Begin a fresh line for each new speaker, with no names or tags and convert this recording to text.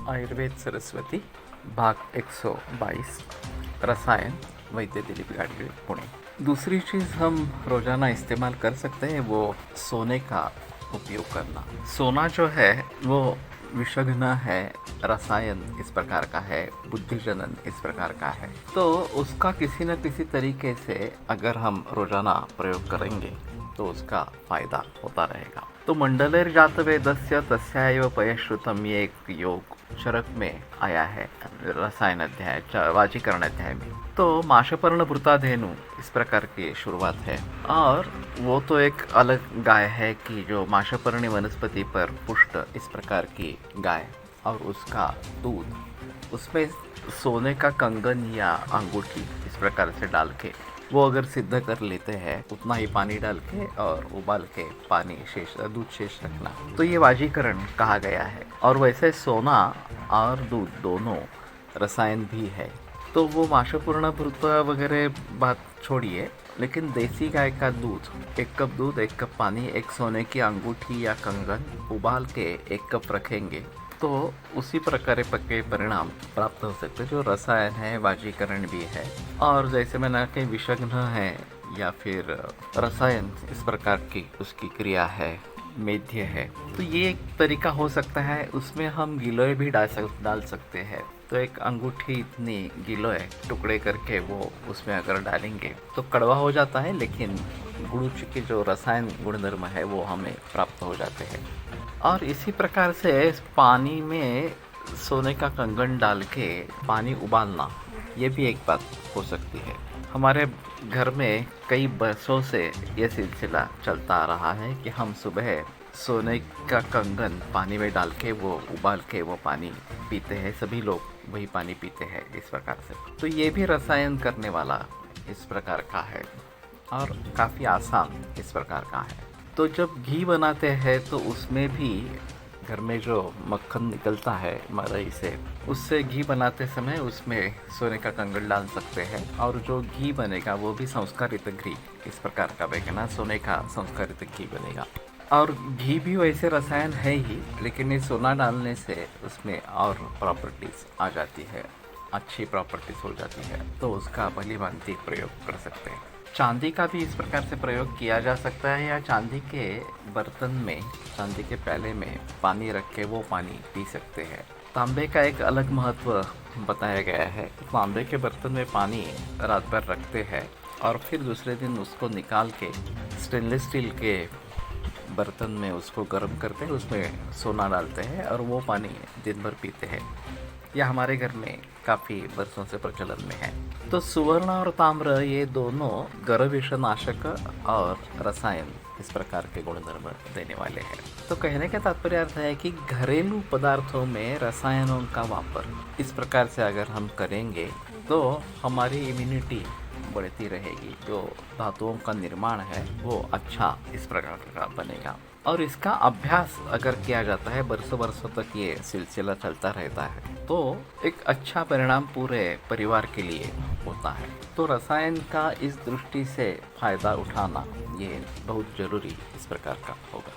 आयुर्वेद सरस्वती भाग 122 रसायन वैद्य दिलीप गाडगीळ पुणे। दूसरी चीज़ हम रोज़ाना इस्तेमाल कर सकते हैं वो सोने का उपयोग करना। सोना जो है वो विषघ्न है, रसायन इस प्रकार का है, बुद्धिजनन इस प्रकार का है, तो उसका किसी न किसी तरीके से अगर हम रोज़ाना प्रयोग करेंगे तो उसका फायदा होता रहेगा। तो मंडलेर जातवेदस्य तस्यायव पयश्रुतम, ये एक योग चरक में आया है रसायन अध्याय वाजीकरण अध्याय में। तो माशपर्ण भृताधेनु इस प्रकार की शुरुआत है, और वो तो एक अलग गाय है कि जो माशपर्णी वनस्पति पर पुष्ट इस प्रकार की गाय, और उसका दूध, उसमें सोने का कंगन या अंगूठी इस प्रकार से डाल के वो अगर सिद्ध कर लेते हैं, उतना ही पानी डाल के और उबाल के पानी शेष दूध शेष रखना, तो ये वाजीकरण कहा गया है। और वैसे सोना और दूध दोनों रसायन भी है। तो वो माशपूर्ण भृत वगैरह बात छोड़िए, लेकिन देसी गाय का दूध, 1 कप दूध 1 कप पानी, एक सोने की अंगूठी या कंगन उबाल के 1 कप रखेंगे तो उसी प्रकार के परिणाम प्राप्त हो सकते हैं। जो रसायन है वाजीकरण भी है, और जैसे मैंने कहा विषघ्न है या फिर रसायन इस प्रकार की उसकी क्रिया है, मेध्य है, तो ये एक तरीका हो सकता है। उसमें हम गिलोय भी डाल सकते हैं। तो एक अंगूठी इतनी गिलोय टुकड़े करके वो उसमें अगर डालेंगे तो कड़वा हो जाता है, लेकिन गुड़ के जो रसायन गुणधर्म है वो हमें प्राप्त हो जाते हैं। और इसी प्रकार से पानी में सोने का कंगन डाल के पानी उबालना, ये भी एक बात हो सकती है। हमारे घर में कई बरसों से ये सिलसिला चलता आ रहा है कि हम सुबह सोने का कंगन पानी में डाल के वो उबाल के वो पानी पीते हैं। सभी लोग वही पानी पीते हैं इस प्रकार से। तो ये भी रसायन करने वाला इस प्रकार का है, और काफ़ी आसान इस प्रकार का है। तो जब घी बनाते हैं तो उसमें भी घर में जो मक्खन निकलता है मरई से, उससे घी बनाते समय उसमें सोने का कंगन डाल सकते हैं, और जो घी बनेगा वो भी संस्कारित घी इस प्रकार का बनेगा, सोने का संस्कारित घी बनेगा। और घी भी वैसे रसायन है ही, लेकिन ये सोना डालने से उसमें और प्रॉपर्टीज़ आ जाती है, अच्छी प्रॉपर्टीज़ हो जाती है, तो उसका भली भांति प्रयोग कर सकते हैं। चांदी का भी इस प्रकार से प्रयोग किया जा सकता है, या चांदी के बर्तन में, चांदी के प्याले में पानी रख के वो पानी पी सकते हैं। तांबे का एक अलग महत्व बताया गया है। तांबे के बर्तन में पानी रात भर रखते हैं और फिर दूसरे दिन उसको निकाल के स्टेनलेस स्टील के बर्तन में उसको गर्म करते हैं, उसमें सोना डालते हैं और वो पानी दिन भर पीते हैं। यह हमारे घर में काफ़ी वर्षों से प्रचलन में है। तो सुवर्ण और ताम्र ये दोनों गर्भविषनाशक और रसायन इस प्रकार के गुणधर्म देने वाले हैं। तो कहने का तात्पर्य अर्थ है कि घरेलू पदार्थों में रसायनों का वापर इस प्रकार से अगर हम करेंगे तो हमारी इम्यूनिटी बढ़ती रहेगी, जो धातुओं का निर्माण है वो अच्छा इस प्रकार का बनेगा। और इसका अभ्यास अगर किया जाता है, बरसों बरसों तक ये सिलसिला चलता रहता है, तो एक अच्छा परिणाम पूरे परिवार के लिए होता है। तो रसायन का इस दृष्टि से फायदा उठाना ये बहुत ज़रूरी इस प्रकार का होगा।